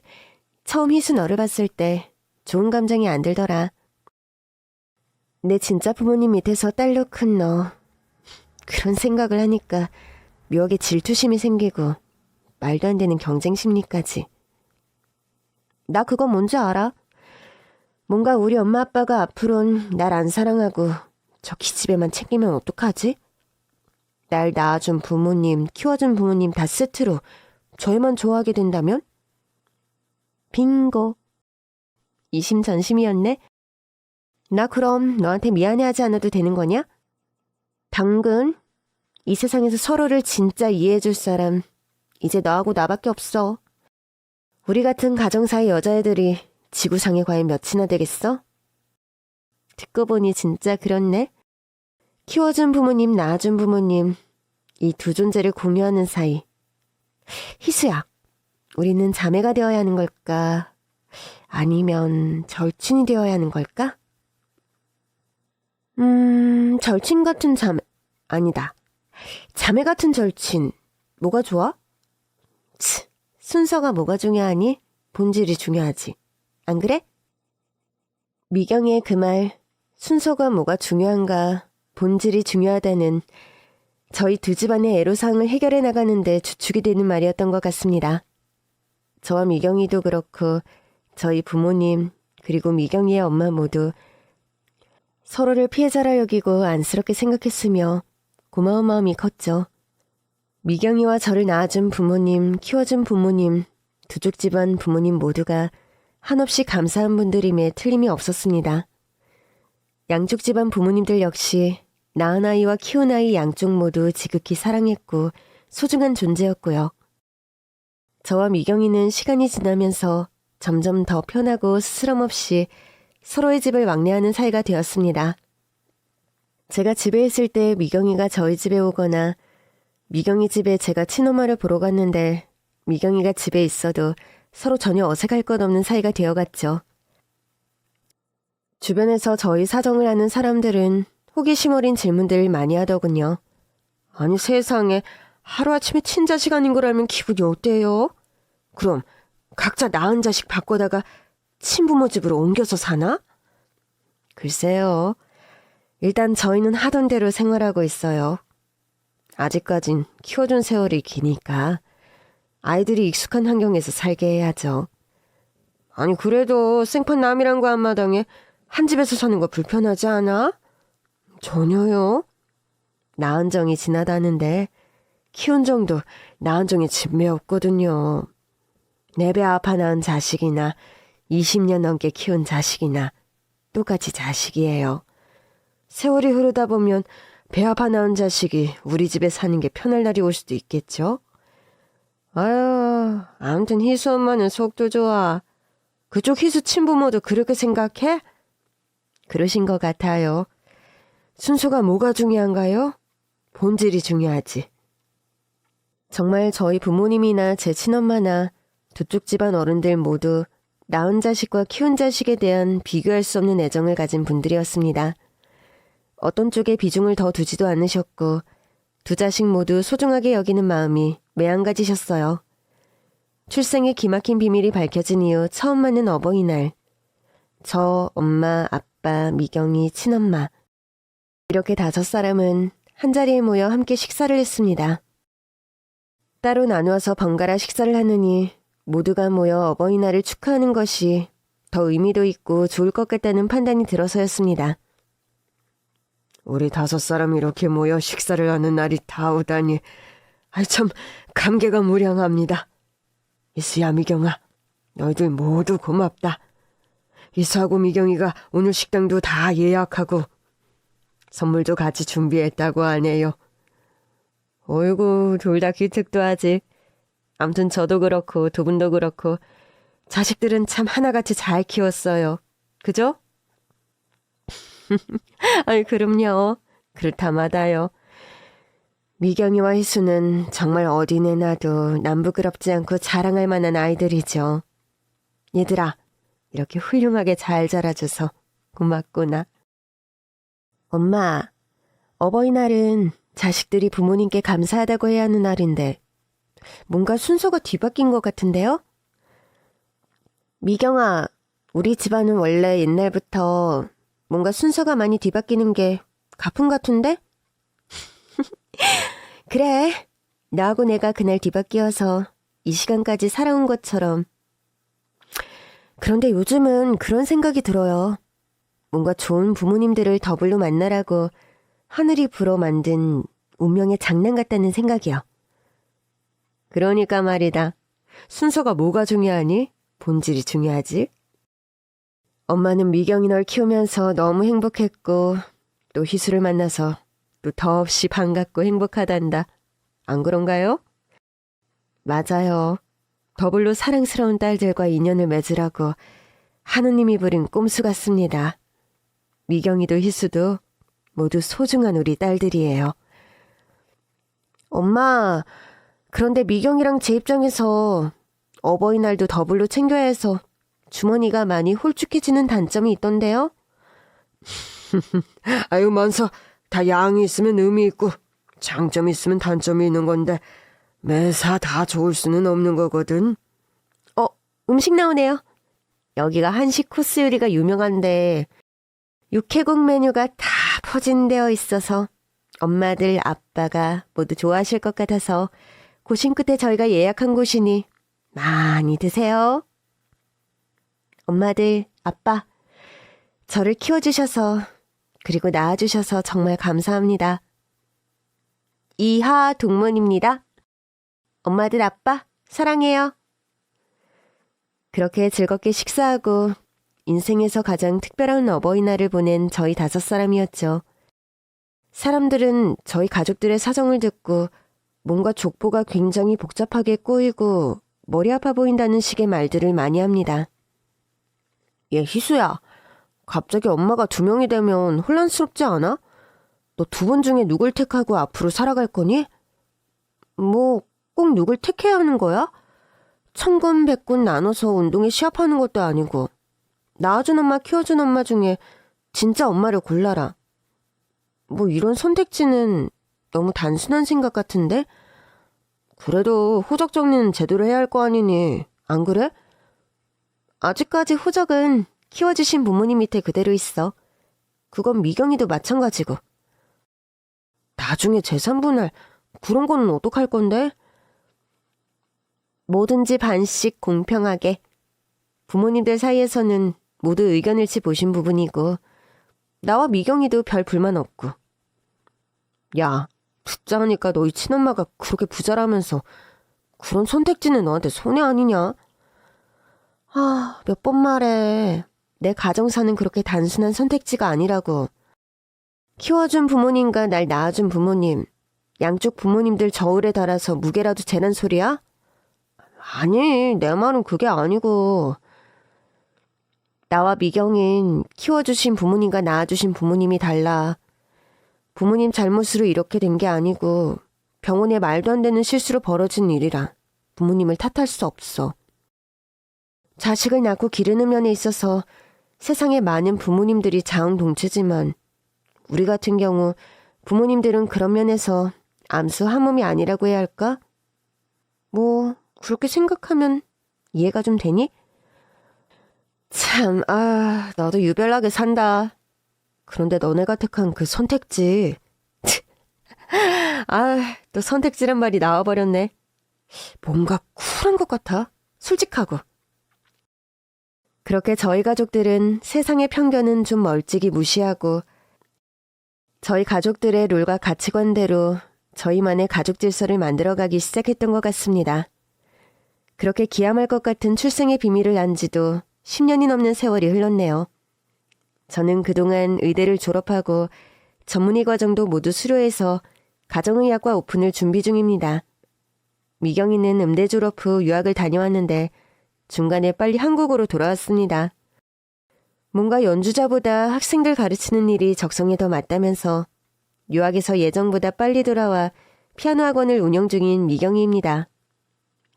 처음 희수 너를 봤을 때 좋은 감정이 안 들더라. 내 진짜 부모님 밑에서 딸로 큰 너. 그런 생각을 하니까 묘하게 질투심이 생기고 말도 안 되는 경쟁심리까지. 나 그거 뭔지 알아? 뭔가 우리 엄마 아빠가 앞으론 날 안 사랑하고 저 기집애만 챙기면 어떡하지? 날 낳아준 부모님, 키워준 부모님 다 세트로 저희만 좋아하게 된다면? 빙고. 이심전심이었네? 나 그럼 너한테 미안해하지 않아도 되는 거냐? 당근, 이 세상에서 서로를 진짜 이해해줄 사람 이제 너하고 나밖에 없어. 우리 같은 가정사의 여자애들이 지구상에 과연 몇이나 되겠어? 듣고 보니 진짜 그렇네. 키워준 부모님, 낳아준 부모님 이 두 존재를 공유하는 사이. 희수야, 우리는 자매가 되어야 하는 걸까? 아니면 절친이 되어야 하는 걸까? 절친 같은 자매, 아니다. 자매 같은 절친, 뭐가 좋아? 순서가 뭐가 중요하니? 본질이 중요하지. 안 그래? 미경이의 그 말, 순서가 뭐가 중요한가, 본질이 중요하다는 저희 두 집안의 애로사항을 해결해 나가는데 주축이 되는 말이었던 것 같습니다. 저와 미경이도 그렇고 저희 부모님 그리고 미경이의 엄마 모두 서로를 피해자라 여기고 안쓰럽게 생각했으며 고마운 마음이 컸죠. 미경이와 저를 낳아준 부모님, 키워준 부모님, 두 쪽 집안 부모님 모두가 한없이 감사한 분들임에 틀림이 없었습니다. 양쪽 집안 부모님들 역시 낳은 아이와 키운 아이 양쪽 모두 지극히 사랑했고 소중한 존재였고요. 저와 미경이는 시간이 지나면서 점점 더 편하고 스스럼 없이 서로의 집을 왕래하는 사이가 되었습니다. 제가 집에 있을 때 미경이가 저희 집에 오거나 미경이 집에 제가 친엄마를 보러 갔는데 미경이가 집에 있어도 서로 전혀 어색할 것 없는 사이가 되어갔죠. 주변에서 저희 사정을 아는 사람들은 호기심 어린 질문들을 많이 하더군요. 아니 세상에 하루아침에 친자식 아닌 걸 알면 기분이 어때요? 그럼 각자 낳은 자식 바꿔다가 친부모 집으로 옮겨서 사나? 글쎄요. 일단 저희는 하던 대로 생활하고 있어요. 아직까진 키워준 세월이 기니까 아이들이 익숙한 환경에서 살게 해야죠. 아니 그래도 생판 남이란 거 한마당에 한 집에서 사는 거 불편하지 않아? 전혀요. 낳은 정이 지나다는데 키운 정도 낳은 정이 집매 없거든요. 내 배 아파 낳은 자식이나 20년 넘게 키운 자식이나 똑같이 자식이에요. 세월이 흐르다 보면 배 아파 낳은 자식이 우리 집에 사는 게 편할 날이 올 수도 있겠죠? 아유, 아무튼 희수 엄마는 속도 좋아. 그쪽 희수 친부모도 그렇게 생각해? 그러신 것 같아요. 순서가 뭐가 중요한가요? 본질이 중요하지. 정말 저희 부모님이나 제 친엄마나 두 쪽 집안 어른들 모두 낳은 자식과 키운 자식에 대한 비교할 수 없는 애정을 가진 분들이었습니다. 어떤 쪽에 비중을 더 두지도 않으셨고 두 자식 모두 소중하게 여기는 마음이 매한가지셨어요. 출생의 기막힌 비밀이 밝혀진 이후 처음 맞는 어버이날. 저, 엄마, 아빠, 미경이, 친엄마. 이렇게 5사람은 한자리에 모여 함께 식사를 했습니다. 따로 나누어서 번갈아 식사를 하느니 모두가 모여 어버이날을 축하하는 것이 더 의미도 있고 좋을 것 같다는 판단이 들어서였습니다. 우리 5사람이 이렇게 모여 식사를 하는 날이 다 오다니 참 감개가 무량합니다. 이수야 미경아, 너희들 모두 고맙다. 이수하고 미경이가 오늘 식당도 다 예약하고 선물도 같이 준비했다고 하네요. 어이구 둘 다 기특도 하지. 암튼 저도 그렇고 두 분도 그렇고 자식들은 참 하나같이 잘 키웠어요. 그죠? 아이 그럼요. 그렇다마다요. 미경이와 희수는 정말 어디 내놔도 남부끄럽지 않고 자랑할 만한 아이들이죠. 얘들아, 이렇게 훌륭하게 잘 자라줘서 고맙구나. 엄마, 어버이날은 자식들이 부모님께 감사하다고 해야 하는 날인데 뭔가 순서가 뒤바뀐 것 같은데요? 미경아, 우리 집안은 원래 옛날부터 뭔가 순서가 많이 뒤바뀌는 게 가풍 같은데? 그래, 나하고 내가 그날 뒤바뀌어서 이 시간까지 살아온 것처럼. 그런데 요즘은 그런 생각이 들어요. 뭔가 좋은 부모님들을 더불로 만나라고 하늘이 불어 만든 운명의 장난 같다는 생각이요. 그러니까 말이다. 순서가 뭐가 중요하니? 본질이 중요하지. 엄마는 미경이 널 키우면서 너무 행복했고 또 희수를 만나서 또 더없이 반갑고 행복하단다. 안 그런가요? 맞아요. 더불로 사랑스러운 딸들과 인연을 맺으라고 하느님이 부린 꼼수 같습니다. 미경이도 희수도 모두 소중한 우리 딸들이에요. 엄마, 그런데 미경이랑 제 입장에서 어버이날도 더불로 챙겨야 해서 주머니가 많이 홀쭉해지는 단점이 있던데요? 아유, 만서 다 양이 있으면 의미 있고 장점이 있으면 단점이 있는 건데 매사 다 좋을 수는 없는 거거든. 음식 나오네요. 여기가 한식 코스 요리가 유명한데 육해국 메뉴가 다 포진되어 있어서 엄마들, 아빠가 모두 좋아하실 것 같아서 고심 끝에 저희가 예약한 곳이니 많이 드세요. 엄마들, 아빠, 저를 키워주셔서 그리고 낳아주셔서 정말 감사합니다. 이하 동문입니다. 엄마들, 아빠, 사랑해요. 그렇게 즐겁게 식사하고 인생에서 가장 특별한 어버이날을 보낸 저희 5사람이었죠. 사람들은 저희 가족들의 사정을 듣고 뭔가 족보가 굉장히 복잡하게 꼬이고 머리 아파 보인다는 식의 말들을 많이 합니다. 얘 희수야, 갑자기 엄마가 2명이 되면 혼란스럽지 않아? 너 2분 중에 누굴 택하고 앞으로 살아갈 거니? 뭐 꼭 누굴 택해야 하는 거야? 천군 백군 나눠서 운동에 시합하는 것도 아니고 낳아준 엄마 키워준 엄마 중에 진짜 엄마를 골라라. 뭐 이런 선택지는 너무 단순한 생각 같은데? 그래도 호적 정리는 제대로 해야 할 거 아니니, 안 그래? 아직까지 호적은 키워주신 부모님 밑에 그대로 있어. 그건 미경이도 마찬가지고. 나중에 재산 분할 그런 거는 어떡할 건데? 뭐든지 반씩 공평하게. 부모님들 사이에서는 모두 의견일치 보신 부분이고 나와 미경이도 별 불만 없고. 야, 듣자 하니까 너희 친엄마가 그렇게 부자라면서 그런 선택지는 너한테 손해 아니냐? 아, 몇 번 말해. 내 가정사는 그렇게 단순한 선택지가 아니라고. 키워준 부모님과 날 낳아준 부모님, 양쪽 부모님들 저울에 달아서 무게라도 재는 소리야? 아니, 내 말은 그게 아니고. 나와 미경인 키워주신 부모님과 낳아주신 부모님이 달라. 부모님 잘못으로 이렇게 된 게 아니고 병원에 말도 안 되는 실수로 벌어진 일이라 부모님을 탓할 수 없어. 자식을 낳고 기르는 면에 있어서 세상에 많은 부모님들이 자웅동체지만 우리 같은 경우 부모님들은 그런 면에서 암수 한 몸이 아니라고 해야 할까? 뭐 그렇게 생각하면 이해가 좀 되니? 참, 나도 유별나게 산다. 그런데 너네가 택한 그 선택지. 또 선택지란 말이 나와버렸네. 뭔가 쿨한 것 같아. 솔직하고. 그렇게 저희 가족들은 세상의 편견은 좀 멀찍이 무시하고 저희 가족들의 룰과 가치관대로 저희만의 가족 질서를 만들어가기 시작했던 것 같습니다. 그렇게 기함할 것 같은 출생의 비밀을 안 지도 10년이 넘는 세월이 흘렀네요. 저는 그동안 의대를 졸업하고 전문의 과정도 모두 수료해서 가정의학과 오픈을 준비 중입니다. 미경이는 음대 졸업 후 유학을 다녀왔는데 중간에 빨리 한국으로 돌아왔습니다. 뭔가 연주자보다 학생들 가르치는 일이 적성에 더 맞다면서 유학에서 예정보다 빨리 돌아와 피아노 학원을 운영 중인 미경이입니다.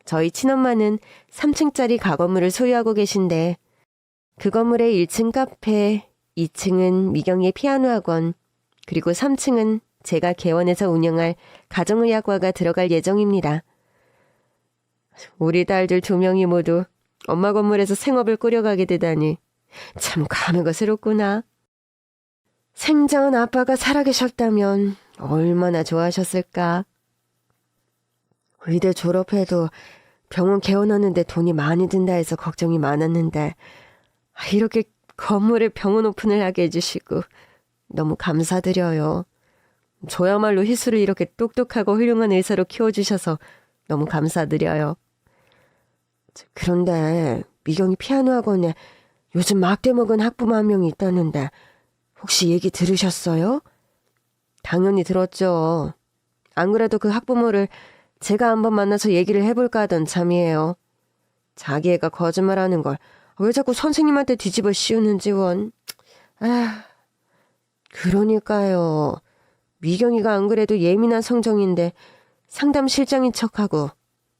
저희 친엄마는 3층짜리 가건물을 소유하고 계신데 그 건물의 1층 카페, 2층은 미경이의 피아노 학원, 그리고 3층은 제가 개원해서 운영할 가정의학과가 들어갈 예정입니다. 우리 딸들 2명이 모두 엄마 건물에서 생업을 꾸려가게 되다니 참 감회가 새롭구나. 생전 아빠가 살아계셨다면 얼마나 좋아하셨을까. 의대 졸업해도 병원 개원하는데 돈이 많이 든다 해서 걱정이 많았는데 이렇게 건물에 병원 오픈을 하게 해주시고 너무 감사드려요. 저야말로 희수를 이렇게 똑똑하고 훌륭한 의사로 키워주셔서 너무 감사드려요. 그런데 미경이 피아노 학원에 요즘 막대 먹은 학부모 한 명이 있다는데 혹시 얘기 들으셨어요? 당연히 들었죠. 안 그래도 그 학부모를 제가 한번 만나서 얘기를 해볼까 하던 참이에요. 자기 애가 거짓말하는 걸 왜 자꾸 선생님한테 뒤집어 씌우는지 원. 그러니까요. 미경이가 안 그래도 예민한 성정인데 상담 실장인 척하고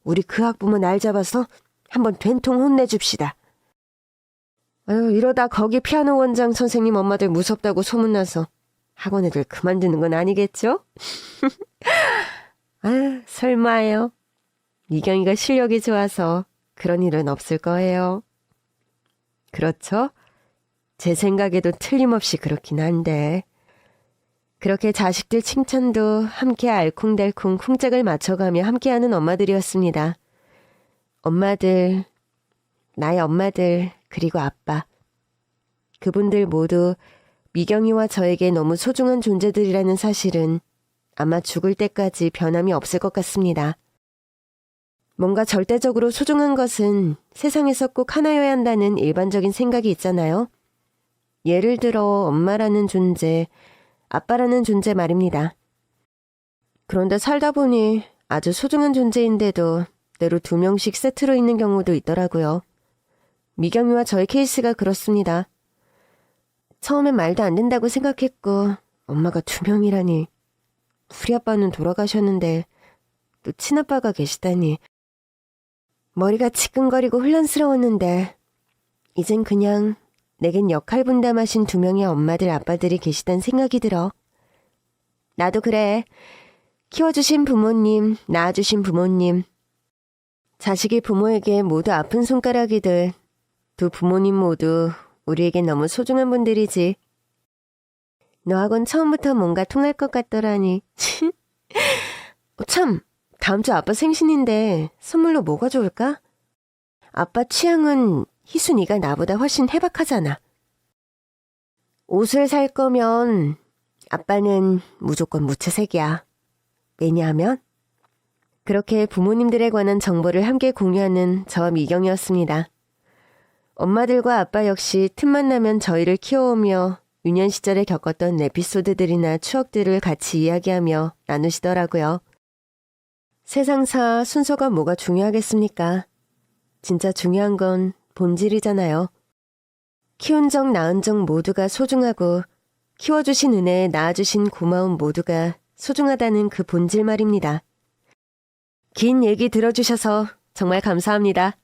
우리 그 학부모 날 잡아서 한번 된통 혼내줍시다. 이러다 거기 피아노 원장 선생님 엄마들 무섭다고 소문나서 학원 애들 그만두는 건 아니겠죠? 설마요. 미경이가 실력이 좋아서 그런 일은 없을 거예요. 그렇죠? 제 생각에도 틀림없이 그렇긴 한데 그렇게 자식들 칭찬도 함께 알콩달콩 쿵짝을 맞춰가며 함께하는 엄마들이었습니다. 엄마들, 나의 엄마들, 그리고 아빠. 그분들 모두 미경이와 저에게 너무 소중한 존재들이라는 사실은 아마 죽을 때까지 변함이 없을 것 같습니다. 뭔가 절대적으로 소중한 것은 세상에서 꼭 하나여야 한다는 일반적인 생각이 있잖아요. 예를 들어 엄마라는 존재, 아빠라는 존재 말입니다. 그런데 살다 보니 아주 소중한 존재인데도 때로 2명씩 세트로 있는 경우도 있더라고요. 미경이와 저의 케이스가 그렇습니다. 처음엔 말도 안 된다고 생각했고 엄마가 2명이라니. 우리 아빠는 돌아가셨는데 또 친아빠가 계시다니. 머리가 지끈거리고 혼란스러웠는데 이젠 그냥 내겐 역할 분담하신 두 명의 엄마들 아빠들이 계시단 생각이 들어. 나도 그래. 키워주신 부모님, 낳아주신 부모님. 자식이 부모에게 모두 아픈 손가락이듯 두 부모님 모두 우리에겐 너무 소중한 분들이지. 너하곤 처음부터 뭔가 통할 것 같더라니. 참, 다음 주 아빠 생신인데 선물로 뭐가 좋을까? 아빠 취향은 희순이가 나보다 훨씬 해박하잖아. 옷을 살 거면 아빠는 무조건 무채색이야. 왜냐하면 그렇게 부모님들에 관한 정보를 함께 공유하는 저와 미경이었습니다. 엄마들과 아빠 역시 틈만 나면 저희를 키워오며 유년 시절에 겪었던 에피소드들이나 추억들을 같이 이야기하며 나누시더라고요. 세상사 순서가 뭐가 중요하겠습니까? 진짜 중요한 건 본질이잖아요. 키운 적 낳은 적 모두가 소중하고 키워주신 은혜에 낳아주신 고마움 모두가 소중하다는 그 본질 말입니다. 긴 얘기 들어주셔서 정말 감사합니다.